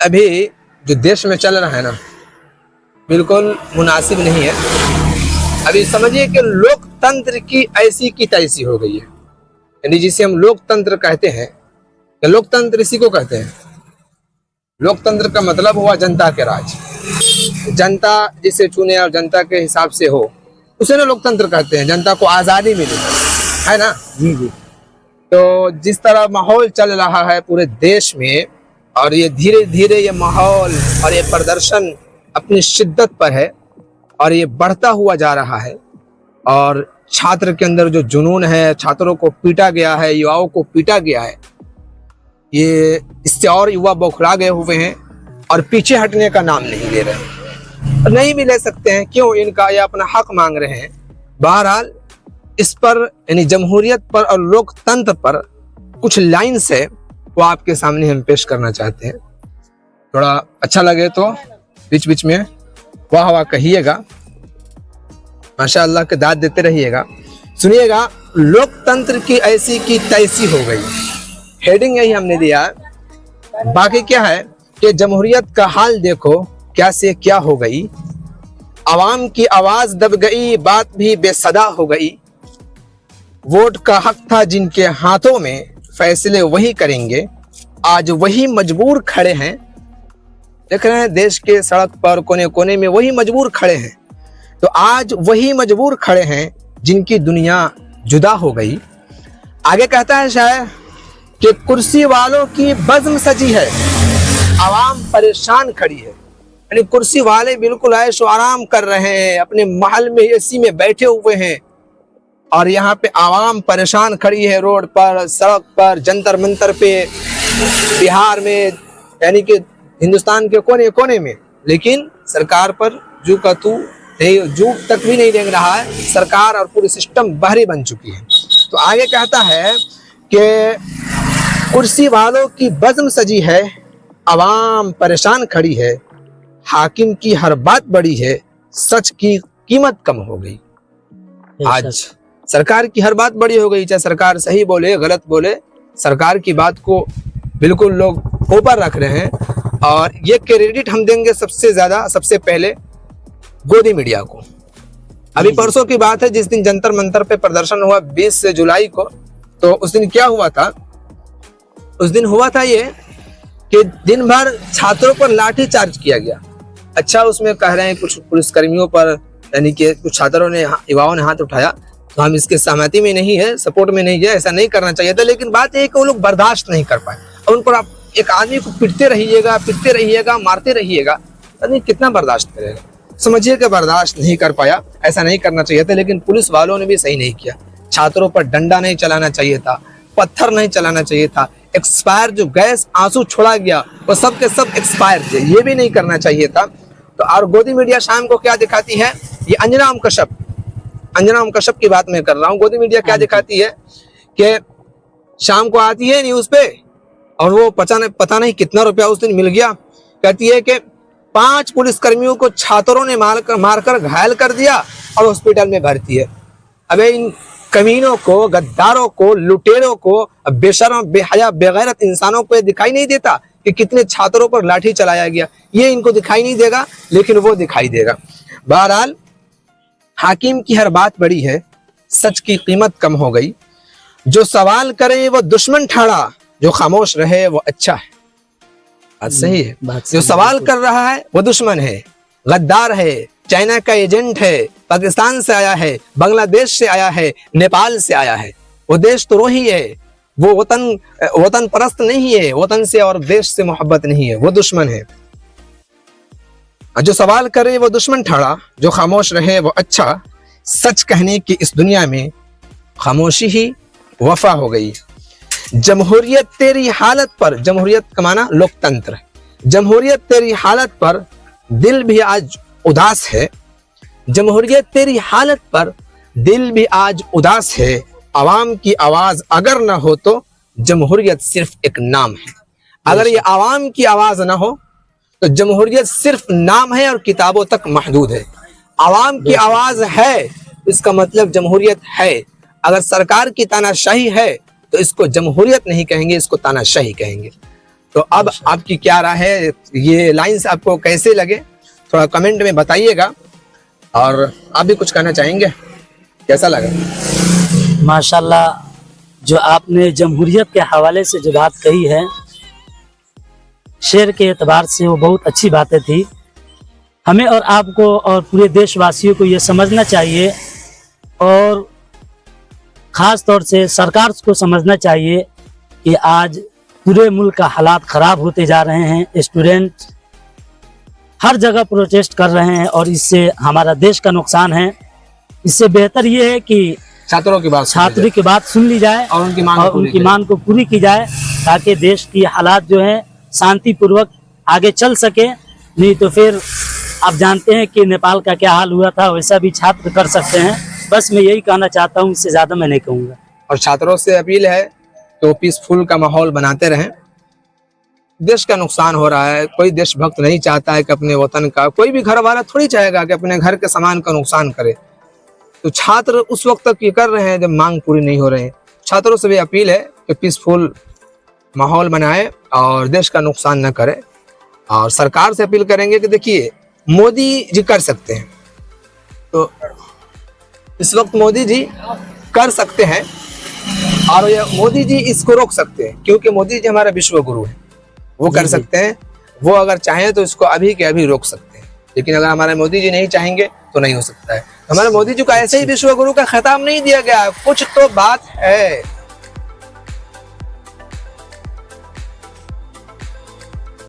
अभी जो देश में चल रहा है ना, बिल्कुल मुनासिब नहीं है। अभी समझिए कि लोकतंत्र की ऐसी की तैसी हो गई है, यानी जिसे हम लोकतंत्र कहते हैं, या लोकतंत्र इसी को कहते हैं। लोकतंत्र का मतलब हुआ जनता के राज, जनता जिसे चुने और जनता के हिसाब से हो, उसे ना लोकतंत्र कहते हैं। जनता को आज़ादी मिली है ना। जी जी। तो जिस तरह माहौल चल रहा है पूरे देश में, और ये धीरे धीरे ये माहौल और ये प्रदर्शन अपनी शिद्दत पर है और ये बढ़ता हुआ जा रहा है, और छात्र के अंदर जो जुनून है, छात्रों को पीटा गया है, युवाओं को पीटा गया है, ये इससे और युवा बौखला गए हुए हैं और पीछे हटने का नाम नहीं ले रहे, और नहीं भी ले सकते हैं। क्यों? इनका ये अपना हक मांग रहे हैं। बहरहाल इस पर, यानी जमहूरियत पर और लोकतंत्र पर कुछ लाइन्स है, वो आपके सामने हम पेश करना चाहते हैं। थोड़ा अच्छा लगे तो बीच बीच में वाह वाह कहिएगा, माशाअल्लाह के दाद देते रहिएगा। सुनिएगा, लोकतंत्र की ऐसी की तैसी हो गई, हेडिंग यही हमने दिया। बाकी क्या है कि जमहूरियत का हाल देखो क्या से क्या हो गई, आवाम की आवाज दब गई, बात भी बेसदा हो गई। वोट का हक था जिनके हाथों में, फैसले वही करेंगे, आज वही मजबूर खड़े हैं। देख रहे हैं देश के सड़क पर कोने कोने में वही मजबूर खड़े हैं। तो आज वही मजबूर खड़े हैं जिनकी दुनिया जुदा हो गई। आगे कहता है शायर कि कुर्सी वालों की बज़्म सजी है, आवाम परेशान खड़ी है। यानी कुर्सी वाले बिल्कुल ऐशो आराम कर रहे हैं, अपने महल में एसी में बैठे हुए हैं, और यहाँ पे आवाम परेशान खड़ी है, रोड पर, सड़क पर, जंतर मंतर पे, बिहार में, यानी कि हिंदुस्तान के कोने कोने में। लेकिन सरकार पर जू का तू जू तक भी नहीं देख रहा है, सरकार और पूरी सिस्टम बहरी बन चुकी है। तो आगे कहता है कि कुर्सी वालों की बज़्म सजी है, आवाम परेशान खड़ी है, हाकिम की हर बात बड़ी है, सच की कीमत कम हो गई। आज सरकार की हर बात बड़ी हो गई, चाहे सरकार सही बोले गलत बोले, सरकार की बात को बिल्कुल लोग ऊपर रख रहे हैं। और ये क्रेडिट हम देंगे सबसे ज्यादा, सबसे पहले गोदी मीडिया को। अभी परसों की बात है, जिस दिन जंतर मंतर पे प्रदर्शन हुआ 20 जुलाई को, तो उस दिन क्या हुआ था? उस दिन हुआ था ये कि दिन भर छात्रों पर लाठी चार्ज किया गया। अच्छा, उसमें कह रहे हैं कुछ पुलिसकर्मियों पर, यानी कि कुछ छात्रों ने, युवाओं ने हाथ उठाया, तो हम इसके सहमति में नहीं है, सपोर्ट में नहीं है, ऐसा नहीं करना चाहिए था। लेकिन बात यह है कि वो लोग बर्दाश्त नहीं कर पाए, और उन पर आप एक आदमी को पिटते रहिएगा, मारते रहिएगा, यानी कितना बर्दाश्त करेगा? समझिए कि बर्दाश्त नहीं कर पाया, ऐसा नहीं करना चाहिए था। लेकिन पुलिस वालों ने भी सही नहीं किया। छात्रों पर डंडा नहीं चलाना चाहिए था, पत्थर नहीं चलाना चाहिए था, एक्सपायर जो गैस आंसू छोड़ा गया वो सब के सब एक्सपायर थे, ये भी नहीं करना चाहिए था। तो और गोदी मीडिया शाम को क्या दिखाती है? ये अंजना ओम कश्यप की बात मैं कर रहा हूँ। गोदी मीडिया क्या दिखाती है कि शाम को आती है न्यूज पे, और वो पता नहीं कितना रुपया उस दिन मिल गया। कहती है कि 5 पुलिसकर्मियों को छात्रों ने मारकर घायल कर दिया और हॉस्पिटल में भर्ती है। अबे इन कमीनों को, गद्दारों को, लुटेरों को, बेशर्म, बेहया, बेगैरत इंसानों को दिखाई नहीं देता कि कितने छात्रों पर लाठी चलाया गया? ये इनको दिखाई नहीं देगा, लेकिन वो दिखाई देगा। बहरहाल हाकिम की हर बात बड़ी है, सच की कीमत कम हो गई। जो सवाल करे वो दुश्मन ठाड़ा, जो खामोश रहे वो अच्छा है। बात सही है। जो सवाल कर रहा है वो दुश्मन है, गद्दार है, चाइना का एजेंट है, पाकिस्तान से आया है, बांग्लादेश से आया है, नेपाल से आया है। वो देशद्रोही है, वो वतन परस्त नहीं है, वतन से और देश से मोहब्बत नहीं है, वो दुश्मन है। जो सवाल करे वो दुश्मन ठाड़ा, जो खामोश रहे वो अच्छा। सच कहने की इस दुनिया में खामोशी ही वफा हो गई। जमहूरियत तेरी हालत पर, जमहूरियत का माना लोकतंत्र, जमहूरियत तेरी हालत पर दिल भी आज उदास है। जमहूरियत तेरी हालत पर दिल भी आज उदास है। आवाम की आवाज अगर ना हो तो जमहूरियत सिर्फ एक नाम है। अगर ये आवाम की आवाज ना हो तो जमहूरियत सिर्फ नाम है और किताबों तक महदूद है। आवाम की आवाज है, इसका मतलब जमहूरियत है। अगर सरकार की तानाशाही है तो इसको जमहूरियत नहीं कहेंगे, इसको तानाशाही कहेंगे। तो अब आपकी क्या राय है, ये लाइंस आपको कैसे लगे, थोड़ा कमेंट में बताइएगा। और आप भी कुछ कहना चाहेंगे, कैसा लगा? माशाल्लाह, जो आपने जमहूरियत के हवाले से जो बात कही है, शेर के एतबार से वो बहुत अच्छी बातें थी। हमें और आपको और पूरे देशवासियों को ये समझना चाहिए, और ख़ास तौर से सरकार को समझना चाहिए कि आज पूरे मुल्क का हालात ख़राब होते जा रहे हैं। स्टूडेंट हर जगह प्रोटेस्ट कर रहे हैं और इससे हमारा देश का नुकसान है। इससे बेहतर ये है कि छात्रों की बात सुन ली जाए और उनकी मांग को पूरी की जाए, ताकि देश की हालात जो है शांतिपूर्वक आगे चल सके। नहीं तो फिर आप जानते हैं कि नेपाल का क्या हाल हुआ था, वैसा भी छात्र कर सकते हैं। बस मैं यही कहना चाहता हूँ, इससे ज़्यादा मैं नहीं कहूँगा। और छात्रों से अपील है कि वो पीसफुल का माहौल बनाते रहें। देश का नुकसान हो रहा है, कोई देशभक्त नहीं चाहता है कि अपने वतन का, कोई भी घर वाला थोड़ी चाहेगा कि अपने घर के सामान का नुकसान करे। तो छात्र उस वक्त तक ये कर रहे हैं जब मांग पूरी नहीं हो रही है। छात्रों से भी अपील है कि पीसफुल माहौल बनाए और देश का नुकसान न करे। और सरकार से अपील करेंगे कि देखिए, मोदी जी कर सकते हैं, तो इस वक्त मोदी जी कर सकते हैं और ये मोदी जी इसको रोक सकते हैं, क्योंकि मोदी जी हमारा विश्व गुरु है। वो कर सकते हैं, वो अगर चाहें तो इसको अभी के अभी रोक सकते हैं। लेकिन अगर हमारे मोदी जी नहीं चाहेंगे तो नहीं हो सकता है। हमारे मोदी जी को ऐसे ही विश्व गुरु का खिताब नहीं दिया गया, कुछ तो बात है।